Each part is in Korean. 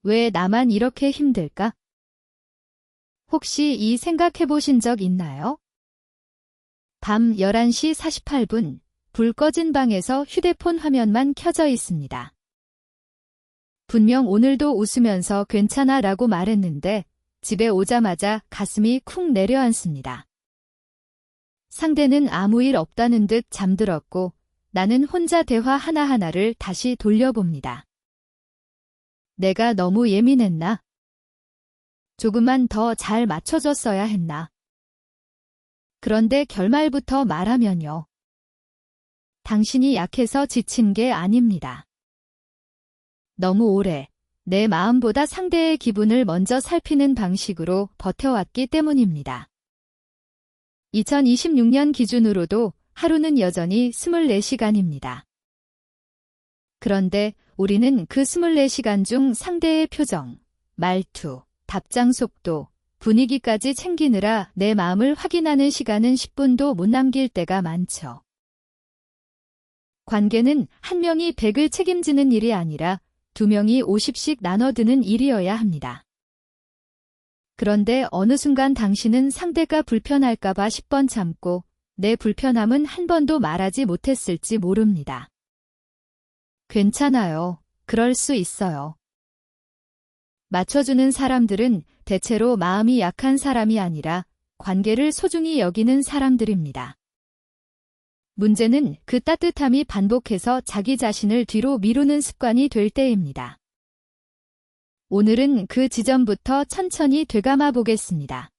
왜 나만 이렇게 힘들까? 혹시 이 생각해 보신 적 있나요? 밤 11시 48분, 불 꺼진 방에서 휴대폰 화면만 켜져 있습니다. 분명 오늘도 웃으면서 괜찮아 라고 말했는데 집에 오자마자 가슴이 쿵 내려앉습니다. 상대는 아무 일 없다는 듯 잠들었고 나는 혼자 대화 하나하나를 다시 돌려봅니다. 내가 너무 예민했나? 조금만 더 잘 맞춰줬어야 했나? 그런데 결말부터 말하면요. 당신이 약해서 지친 게 아닙니다. 너무 오래 내 마음보다 상대의 기분을 먼저 살피는 방식으로 버텨왔기 때문입니다. 2026년 기준으로도 하루는 여전히 24시간입니다. 그런데 우리는 그 24시간 중 상대의 표정, 말투, 답장 속도, 분위기까지 챙기느라 내 마음을 확인하는 시간은 10분도 못 남길 때가 많죠. 관계는 한 명이 100을 책임지는 일이 아니라 2명이 50씩 나눠드는 일이어야 합니다. 그런데 어느 순간 당신은 상대가 불편할까봐 10번 참고 내 불편함은 한 번도 말하지 못했을지 모릅니다. 괜찮아요. 그럴 수 있어요. 맞춰주는 사람들은 대체로 마음이 약한 사람이 아니라 관계를 소중히 여기는 사람들입니다. 문제는 그 따뜻함이 반복해서 자기 자신을 뒤로 미루는 습관이 될 때입니다. 오늘은 그 지점부터 천천히 되감아 보겠습니다.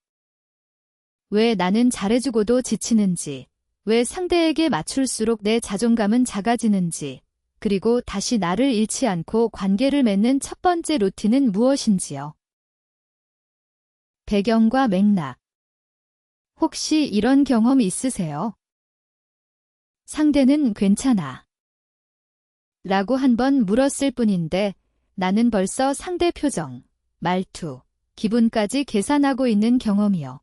왜 나는 잘해주고도 지치는지, 왜 상대에게 맞출수록 내 자존감은 작아지는지, 그리고 다시 나를 잃지 않고 관계를 맺는 첫 번째 루틴은 무엇인지요? 배경과 맥락. 혹시 이런 경험 있으세요? 상대는 괜찮아 라고 한 번 물었을 뿐인데 나는 벌써 상대 표정, 말투, 기분까지 계산하고 있는 경험이요.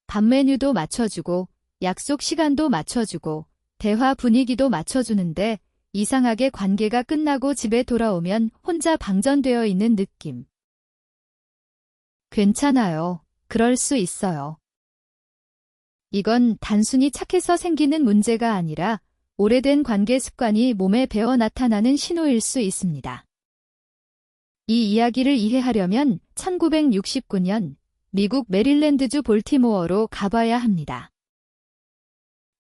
밥 메뉴도 맞춰주고 약속 시간도 맞춰주고 대화 분위기도 맞춰주는데 이상하게 관계가 끝나고 집에 돌아오면 혼자 방전되어 있는 느낌. 괜찮아요. 그럴 수 있어요. 이건 단순히 착해서 생기는 문제가 아니라 오래된 관계 습관이 몸에 배어 나타나는 신호일 수 있습니다. 이 이야기를 이해하려면 1969년 미국 메릴랜드주 볼티모어로 가봐야 합니다.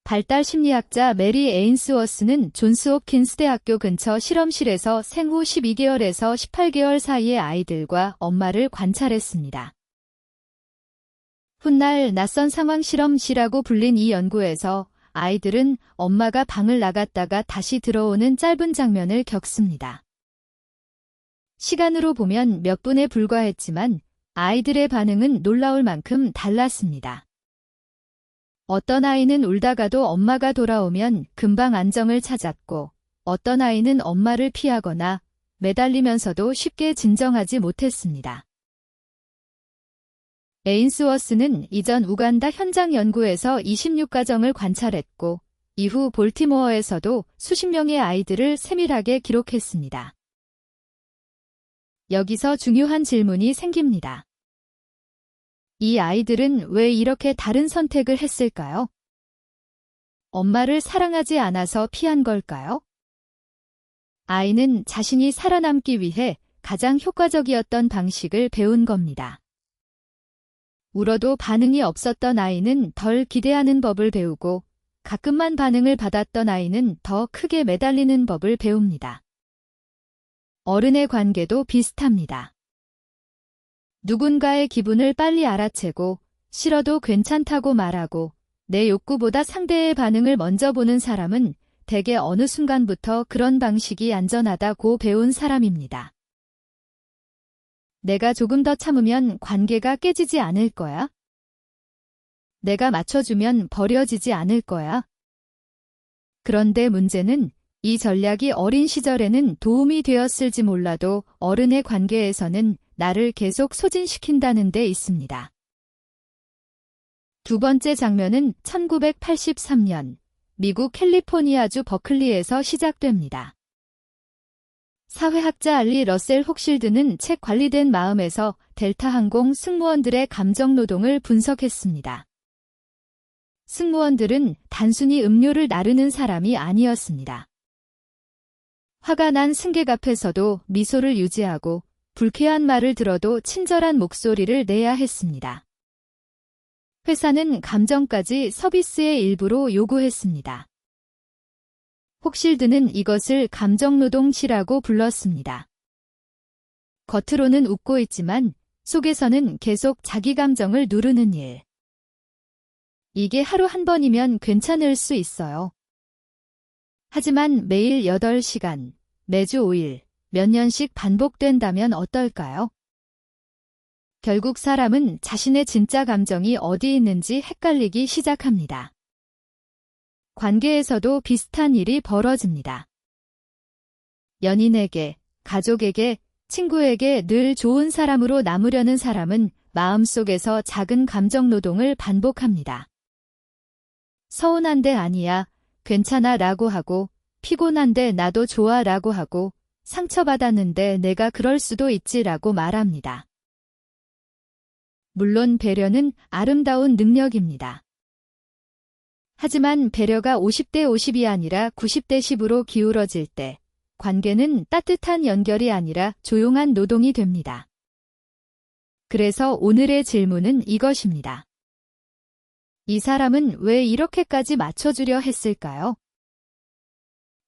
발달 심리학자 메리 에인스워스는 존스 홉킨스 대학교 근처 실험실에서 생후 12개월에서 18개월 사이의 아이들과 엄마를 관찰했습니다. 훗날 낯선 상황 실험시라고 불린 이 연구에서 아이들은 엄마가 방을 나갔다가 다시 들어오는 짧은 장면을 겪습니다. 시간으로 보면 몇 분에 불과했지만 아이들의 반응은 놀라울 만큼 달랐습니다. 어떤 아이는 울다가도 엄마가 돌아오면 금방 안정을 찾았고 어떤 아이는 엄마를 피하거나 매달리면서도 쉽게 진정하지 못했습니다. 에인스워스는 이전 우간다 현장 연구에서 26가정을 관찰했고 이후 볼티모어에서도 수십 명의 아이들을 세밀하게 기록했습니다. 여기서 중요한 질문이 생깁니다. 이 아이들은 왜 이렇게 다른 선택을 했을까요? 엄마를 사랑하지 않아서 피한 걸까요? 아이는 자신이 살아남기 위해 가장 효과적이었던 방식을 배운 겁니다. 울어도 반응이 없었던 아이는 덜 기대하는 법을 배우고 가끔만 반응을 받았던 아이는 더 크게 매달리는 법을 배웁니다. 어른의 관계도 비슷합니다. 누군가의 기분을 빨리 알아채고 싫어도 괜찮다고 말하고 내 욕구보다 상대의 반응을 먼저 보는 사람은 대개 어느 순간부터 그런 방식이 안전하다고 배운 사람입니다. 내가 조금 더 참으면 관계가 깨지지 않을 거야? 내가 맞춰주면 버려지지 않을 거야? 그런데 문제는 이 전략이 어린 시절에는 도움이 되었을지 몰라도 어른의 관계에서는 나를 계속 소진시킨다는 데 있습니다. 두 번째 장면은 1983년 미국 캘리포니아주 버클리에서 시작됩니다. 사회학자 알리 러셀 혹실드는 책 관리된 마음에서 델타 항공 승무원들의 감정 노동을 분석했습니다. 승무원들은 단순히 음료를 나르는 사람이 아니었습니다. 화가 난 승객 앞에서도 미소를 유지하고 불쾌한 말을 들어도 친절한 목소리를 내야 했습니다. 회사는 감정까지 서비스의 일부로 요구했습니다. 혹실드는 이것을 감정노동시라고 불렀습니다. 겉으로는 웃고 있지만 속에서는 계속 자기 감정을 누르는 일. 이게 하루 한 번이면 괜찮을 수 있어요. 하지만 매일 8시간, 매주 5일, 몇 년씩 반복된다면 어떨까요? 결국 사람은 자신의 진짜 감정이 어디 있는지 헷갈리기 시작합니다. 관계에서도 비슷한 일이 벌어집니다. 연인에게, 가족에게, 친구에게 늘 좋은 사람으로 남으려는 사람은 마음속에서 작은 감정 노동을 반복합니다. 서운한데 아니야, 괜찮아 라고 하고, 피곤한데 나도 좋아 라고 하고, 상처받았는데 내가 그럴 수도 있지 라고 말합니다. 물론 배려는 아름다운 능력입니다. 하지만 배려가 50대 50이 아니라 90대 10으로 기울어질 때 관계는 따뜻한 연결이 아니라 조용한 노동이 됩니다. 그래서 오늘의 질문은 이것입니다. 이 사람은 왜 이렇게까지 맞춰주려 했을까요?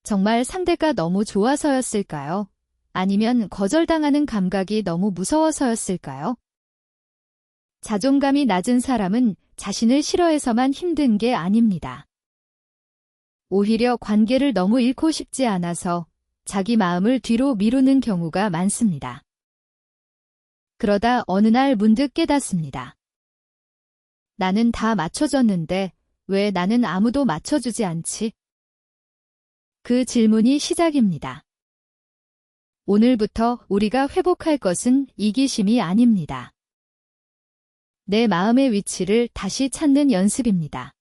정말 상대가 너무 좋아서였을까요? 아니면 거절당하는 감각이 너무 무서워서였을까요? 자존감이 낮은 사람은 자신을 싫어해서만 힘든 게 아닙니다. 오히려 관계를 너무 잃고 싶지 않아서 자기 마음을 뒤로 미루는 경우가 많습니다. 그러다 어느 날 문득 깨닫습니다. 나는 다 맞춰줬는데 왜 나는 아무도 맞춰주지 않지? 그 질문이 시작입니다. 오늘부터 우리가 회복할 것은 이기심이 아닙니다. 내 마음의 위치를 다시 찾는 연습입니다.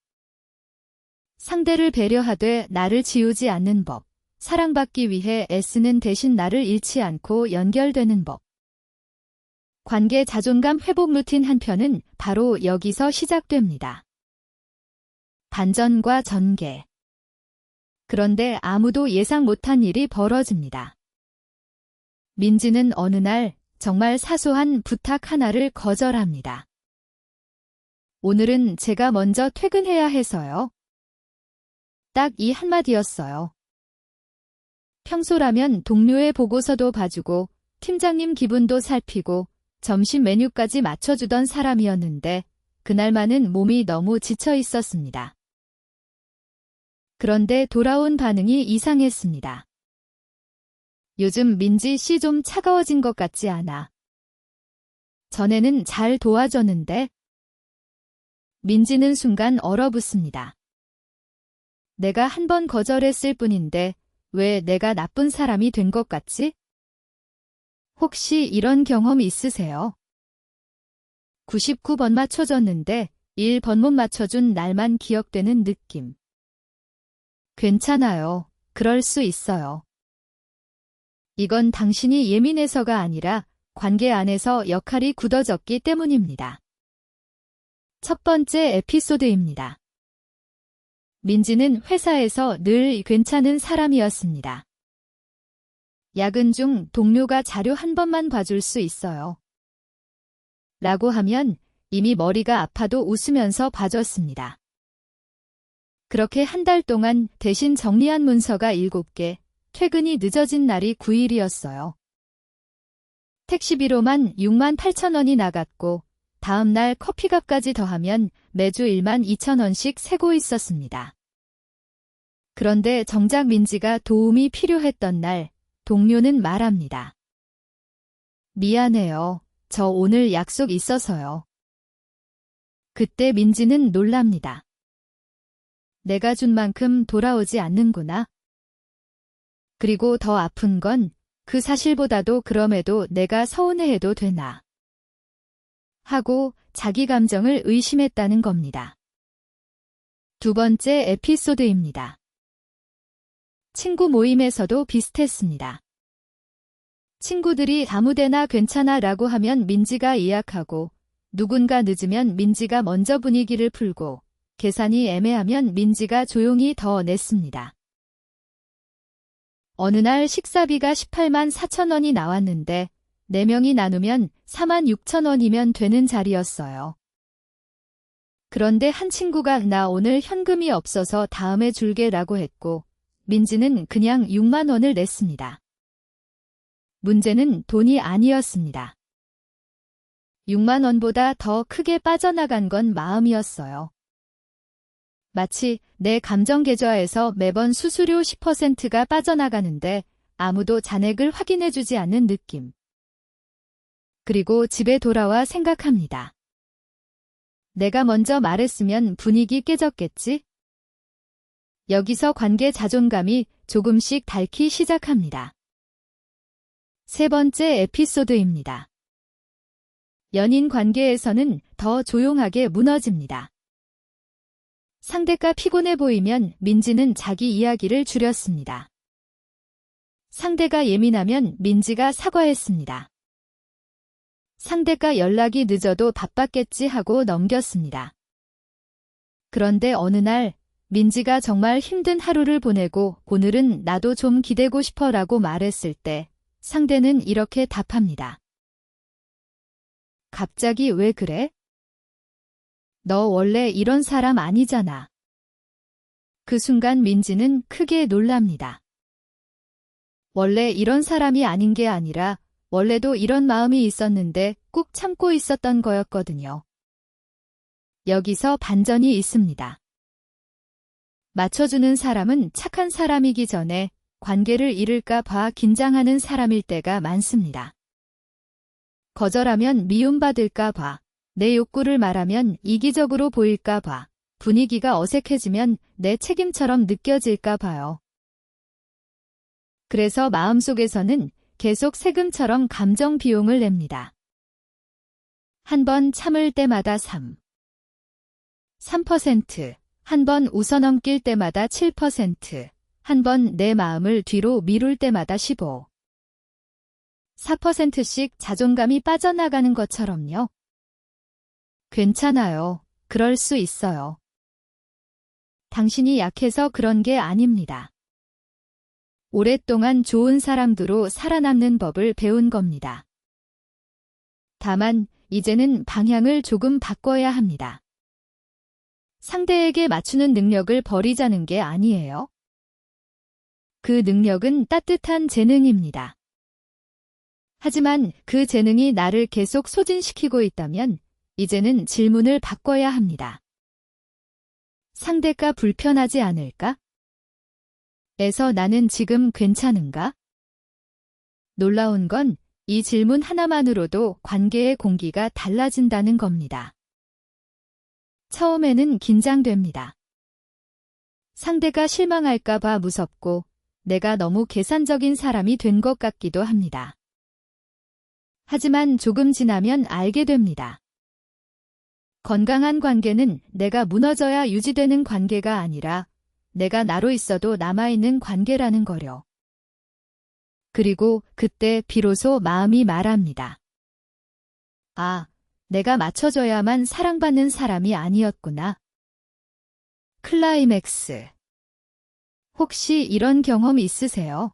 상대를 배려하되 나를 지우지 않는 법, 사랑받기 위해 애쓰는 대신 나를 잃지 않고 연결되는 법. 관계 자존감 회복 루틴 한 편은 바로 여기서 시작됩니다. 반전과 전개. 그런데 아무도 예상 못한 일이 벌어집니다. 민지는 어느 날 정말 사소한 부탁 하나를 거절합니다. 오늘은 제가 먼저 퇴근해야 해서요. 딱 이 한마디였어요. 평소라면 동료의 보고서도 봐주고 팀장님 기분도 살피고 점심 메뉴까지 맞춰주던 사람이었는데 그날만은 몸이 너무 지쳐 있었습니다. 그런데 돌아온 반응이 이상했습니다. 요즘 민지 씨 좀 차가워진 것 같지 않아? 전에는 잘 도와줬는데? 민지는 순간 얼어붙습니다. 내가 한 번 거절했을 뿐인데 왜 내가 나쁜 사람이 된 것 같지? 혹시 이런 경험 있으세요? 99번 맞춰줬는데 1번 못 맞춰준 날만 기억되는 느낌. 괜찮아요. 그럴 수 있어요. 이건 당신이 예민해서가 아니라 관계 안에서 역할이 굳어졌기 때문입니다. 첫 번째 에피소드입니다. 민지는 회사에서 늘 괜찮은 사람이었습니다. 야근 중 동료가 자료 한 번만 봐줄 수 있어요. 라고 하면 이미 머리가 아파도 웃으면서 봐줬습니다. 그렇게 한 달 동안 대신 정리한 문서가 7개, 퇴근이 늦어진 날이 9일이었어요. 택시비로만 6만 8천 원이 나갔고 다음 날 커피값까지 더하면 매주 1만 2천 원씩 세고 있었습니다. 그런데 정작 민지가 도움이 필요했던 날 동료는 말합니다. 미안해요. 저 오늘 약속 있어서요. 그때 민지는 놀랍니다. 내가 준 만큼 돌아오지 않는구나. 그리고 더 아픈 건 그 사실보다도 그럼에도 내가 서운해해도 되나 하고 자기 감정을 의심했다는 겁니다. 두 번째 에피소드입니다. 친구 모임에서도 비슷했습니다. 친구들이 아무데나 괜찮아 라고 하면 민지가 예약하고, 누군가 늦으면 민지가 먼저 분위기를 풀고, 계산이 애매하면 민지가 조용히 더 냈습니다. 어느 날 식사비가 18만 4천 원이 나왔는데 4명이 나누면 4만 6천 원이면 되는 자리였어요. 그런데 한 친구가 나 오늘 현금이 없어서 다음에 줄게라고 했고 민지는 그냥 6만 원을 냈습니다. 문제는 돈이 아니었습니다. 6만 원보다 더 크게 빠져나간 건 마음이었어요. 마치 내 감정 계좌에서 매번 수수료 10%가 빠져나가는데 아무도 잔액을 확인해주지 않는 느낌. 그리고 집에 돌아와 생각합니다. 내가 먼저 말했으면 분위기 깨졌겠지? 여기서 관계 자존감이 조금씩 닳기 시작합니다. 세 번째 에피소드입니다. 연인 관계에서는 더 조용하게 무너집니다. 상대가 피곤해 보이면 민지는 자기 이야기를 줄였습니다. 상대가 예민하면 민지가 사과했습니다. 상대가 연락이 늦어도 바빴겠지 하고 넘겼습니다. 그런데 어느 날 민지가 정말 힘든 하루를 보내고 오늘은 나도 좀 기대고 싶어 라고 말했을 때 상대는 이렇게 답합니다. 갑자기 왜 그래? 너 원래 이런 사람 아니잖아. 그 순간 민지는 크게 놀랍니다. 원래 이런 사람이 아닌 게 아니라 원래도 이런 마음이 있었는데 꾹 참고 있었던 거였거든요. 여기서 반전이 있습니다. 맞춰주는 사람은 착한 사람이기 전에 관계를 잃을까 봐 긴장하는 사람일 때가 많습니다. 거절하면 미움받을까 봐, 내 욕구를 말하면 이기적으로 보일까 봐, 분위기가 어색해지면 내 책임처럼 느껴질까 봐요. 그래서 마음속에서는 계속 세금처럼 감정 비용을 냅니다. 한 번 참을 때마다 3%, 한 번 웃어넘길 때마다 7%, 한 번 내 마음을 뒤로 미룰 때마다 4%씩 자존감이 빠져나가는 것처럼요. 괜찮아요. 그럴 수 있어요. 당신이 약해서 그런 게 아닙니다. 오랫동안 좋은 사람들로 살아남는 법을 배운 겁니다. 다만 이제는 방향을 조금 바꿔야 합니다. 상대에게 맞추는 능력을 버리자는 게 아니에요. 그 능력은 따뜻한 재능입니다. 하지만 그 재능이 나를 계속 소진시키고 있다면 이제는 질문을 바꿔야 합니다. 상대가 불편하지 않을까? 에서 나는 지금 괜찮은가? 놀라운 건 이 질문 하나만으로도 관계의 공기가 달라진다는 겁니다. 처음에는 긴장됩니다. 상대가 실망할까 봐 무섭고 내가 너무 계산적인 사람이 된 것 같기도 합니다. 하지만 조금 지나면 알게 됩니다. 건강한 관계는 내가 무너져야 유지되는 관계가 아니라 내가 나로 있어도 남아있는 관계라는 거려. 그리고 그때 비로소 마음이 말합니다. 아, 내가 맞춰줘야만 사랑받는 사람이 아니었구나. 클라이맥스. 혹시 이런 경험 있으세요?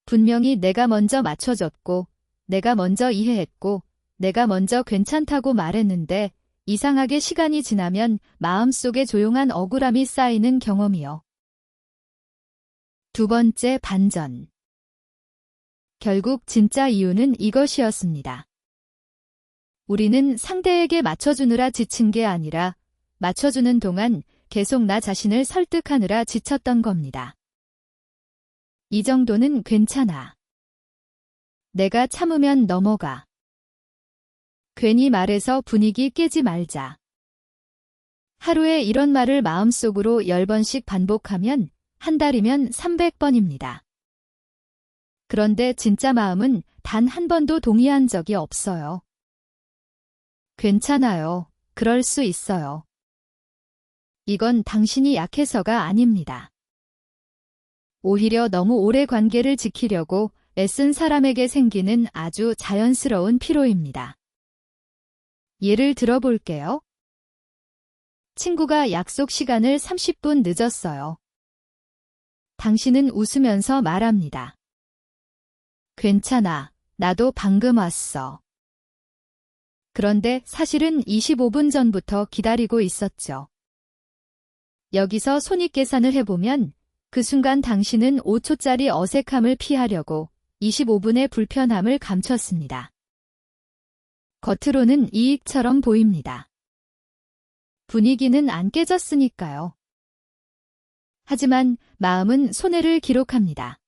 분명히 내가 먼저 맞춰줬고, 내가 먼저 이해했고, 내가 먼저 괜찮다고 말했는데 이상하게 시간이 지나면 마음속에 조용한 억울함이 쌓이는 경험이요. 두 번째 반전. 결국 진짜 이유는 이것이었습니다. 우리는 상대에게 맞춰주느라 지친 게 아니라 맞춰주는 동안 계속 나 자신을 설득하느라 지쳤던 겁니다. 이 정도는 괜찮아. 내가 참으면 넘어가. 괜히 말해서 분위기 깨지 말자. 하루에 이런 말을 마음속으로 10번씩 반복하면 한 달이면 300번입니다. 그런데 진짜 마음은 단 한 번도 동의한 적이 없어요. 괜찮아요. 그럴 수 있어요. 이건 당신이 약해서가 아닙니다. 오히려 너무 오래 관계를 지키려고 애쓴 사람에게 생기는 아주 자연스러운 피로입니다. 예를 들어볼게요. 친구가 약속 시간을 30분 늦었어요. 당신은 웃으면서 말합니다. 괜찮아. 나도 방금 왔어. 그런데 사실은 25분 전부터 기다리고 있었죠. 여기서 손익계산을 해보면 그 순간 당신은 5초짜리 어색함을 피하려고 25분의 불편함을 감췄습니다. 겉으로는 이익처럼 보입니다. 분위기는 안 깨졌으니까요. 하지만 마음은 손해를 기록합니다.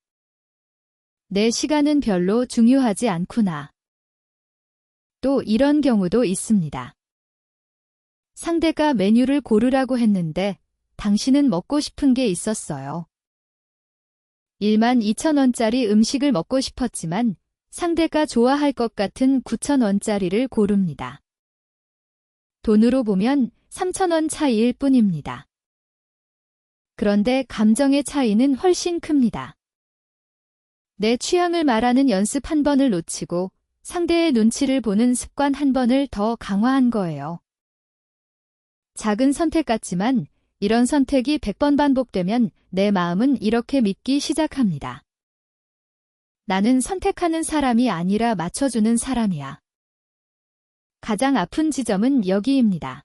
내 시간은 별로 중요하지 않구나. 또 이런 경우도 있습니다. 상대가 메뉴를 고르라고 했는데 당신은 먹고 싶은 게 있었어요. 12,000원짜리 음식을 먹고 싶었지만 상대가 좋아할 것 같은 9,000원짜리를 고릅니다. 돈으로 보면 3,000원 차이일 뿐입니다. 그런데 감정의 차이는 훨씬 큽니다. 내 취향을 말하는 연습 한 번을 놓치고 상대의 눈치를 보는 습관 한 번을 더 강화한 거예요. 작은 선택 같지만 이런 선택이 100번 반복되면 내 마음은 이렇게 믿기 시작합니다. 나는 선택하는 사람이 아니라 맞춰주는 사람이야. 가장 아픈 지점은 여기입니다.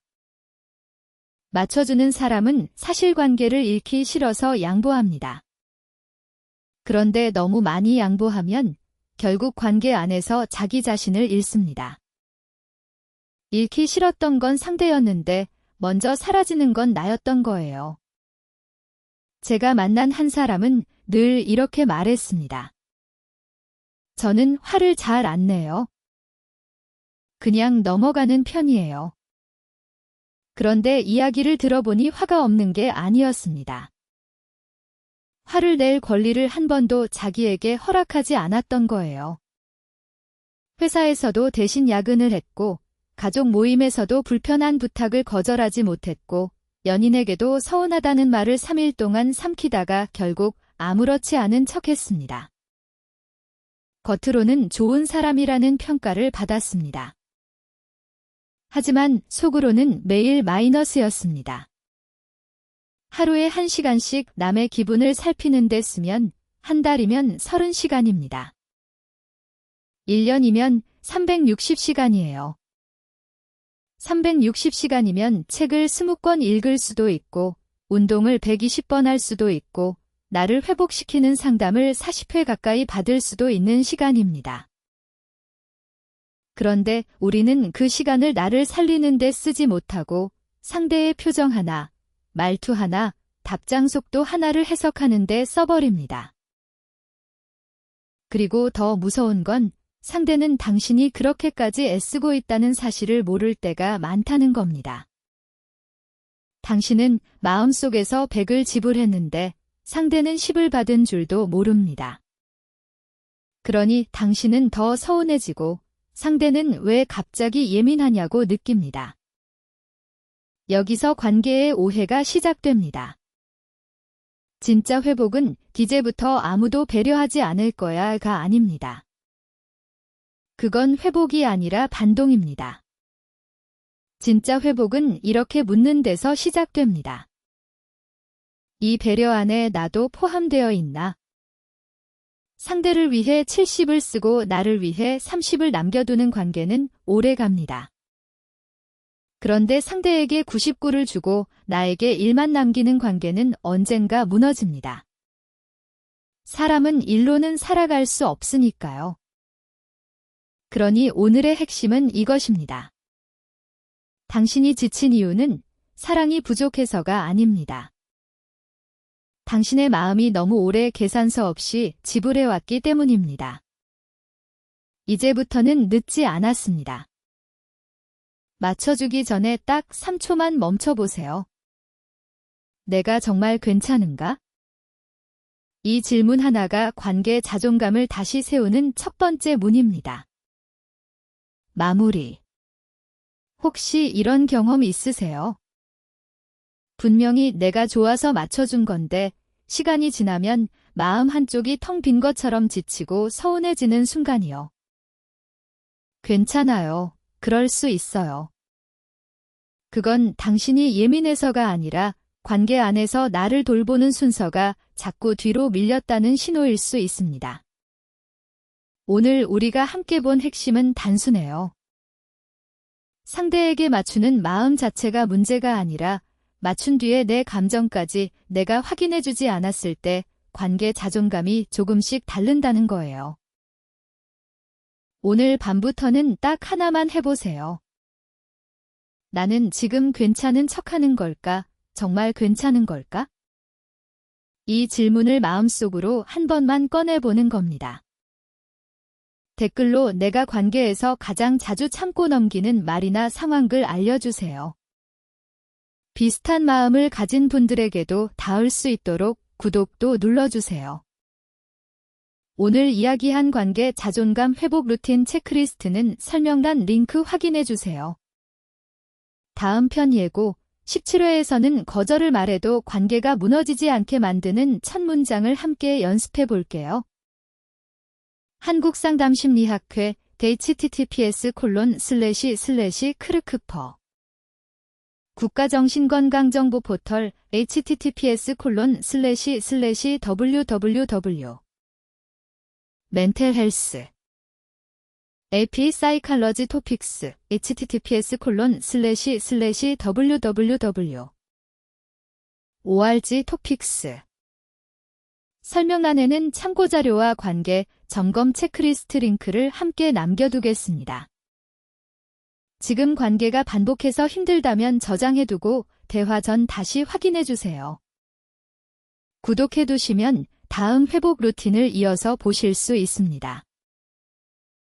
맞춰주는 사람은 사실관계를 잃기 싫어서 양보합니다. 그런데 너무 많이 양보하면 결국 관계 안에서 자기 자신을 잃습니다. 잃기 싫었던 건 상대였는데 먼저 사라지는 건 나였던 거예요. 제가 만난 한 사람은 늘 이렇게 말했습니다. 저는 화를 잘 안 내요. 그냥 넘어가는 편이에요. 그런데 이야기를 들어보니 화가 없는 게 아니었습니다. 화를 낼 권리를 한 번도 자기에게 허락하지 않았던 거예요. 회사에서도 대신 야근을 했고, 가족 모임에서도 불편한 부탁을 거절하지 못했고, 연인에게도 서운하다는 말을 3일 동안 삼키다가 결국 아무렇지 않은 척했습니다. 겉으로는 좋은 사람이라는 평가를 받았습니다. 하지만 속으로는 매일 마이너스였습니다. 하루에 1시간씩 남의 기분을 살피는 데 쓰면 한 달이면 30시간입니다. 1년이면 360시간이에요. 360시간이면 책을 20권 읽을 수도 있고, 운동을 120번 할 수도 있고, 나를 회복시키는 상담을 40회 가까이 받을 수도 있는 시간입니다. 그런데 우리는 그 시간을 나를 살리는 데 쓰지 못하고 상대의 표정 하나, 말투 하나, 답장 속도 하나를 해석하는 데 써버립니다. 그리고 더 무서운 건 상대는 당신이 그렇게까지 애쓰고 있다는 사실을 모를 때가 많다는 겁니다. 당신은 마음속에서 100을 지불했는데 상대는 10을 받은 줄도 모릅니다. 그러니 당신은 더 서운해지고 상대는 왜 갑자기 예민하냐고 느낍니다. 여기서 관계의 오해가 시작됩니다. 진짜 회복은 이제부터 아무도 배려하지 않을 거야가 아닙니다. 그건 회복이 아니라 반동입니다. 진짜 회복은 이렇게 묻는 데서 시작됩니다. 이 배려 안에 나도 포함되어 있나? 상대를 위해 70을 쓰고 나를 위해 30을 남겨두는 관계는 오래 갑니다. 그런데 상대에게 99를 주고 나에게 1만 남기는 관계는 언젠가 무너집니다. 사람은 일로는 살아갈 수 없으니까요. 그러니 오늘의 핵심은 이것입니다. 당신이 지친 이유는 사랑이 부족해서가 아닙니다. 당신의 마음이 너무 오래 계산서 없이 지불해왔기 때문입니다. 이제부터는 늦지 않았습니다. 맞춰주기 전에 딱 3초만 멈춰보세요. 내가 정말 괜찮은가? 이 질문 하나가 관계 자존감을 다시 세우는 첫 번째 문입니다. 마무리. 혹시 이런 경험 있으세요? 분명히 내가 좋아서 맞춰준 건데 시간이 지나면 마음 한쪽이 텅 빈 것처럼 지치고 서운해지는 순간이요. 괜찮아요. 그럴 수 있어요. 그건 당신이 예민해서가 아니라 관계 안에서 나를 돌보는 순서가 자꾸 뒤로 밀렸다는 신호일 수 있습니다. 오늘 우리가 함께 본 핵심은 단순해요. 상대에게 맞추는 마음 자체가 문제가 아니라 맞춘 뒤에 내 감정까지 내가 확인해주지 않았을 때 관계 자존감이 조금씩 다른다는 거예요. 오늘 밤부터는 딱 하나만 해보세요. 나는 지금 괜찮은 척하는 걸까? 정말 괜찮은 걸까? 이 질문을 마음속으로 한 번만 꺼내보는 겁니다. 댓글로 내가 관계에서 가장 자주 참고 넘기는 말이나 상황글 알려주세요. 비슷한 마음을 가진 분들에게도 닿을 수 있도록 구독도 눌러주세요. 오늘 이야기한 관계 자존감 회복 루틴 체크리스트는 설명란 링크 확인해주세요. 다음 편 예고 17회에서는 거절을 말해도 관계가 무너지지 않게 만드는 첫 문장을 함께 연습해 볼게요. 한국상담심리학회 https://크르크퍼 국가정신건강정보 포털 https://www 멘탈헬스 AP 사이칼러지 토픽스 https://www org 토픽스 설명란에는 참고자료와 관계 점검 체크리스트 링크를 함께 남겨두겠습니다. 지금 관계가 반복해서 힘들다면 저장해두고 대화 전 다시 확인해주세요. 구독해두시면 다음 회복 루틴을 이어서 보실 수 있습니다.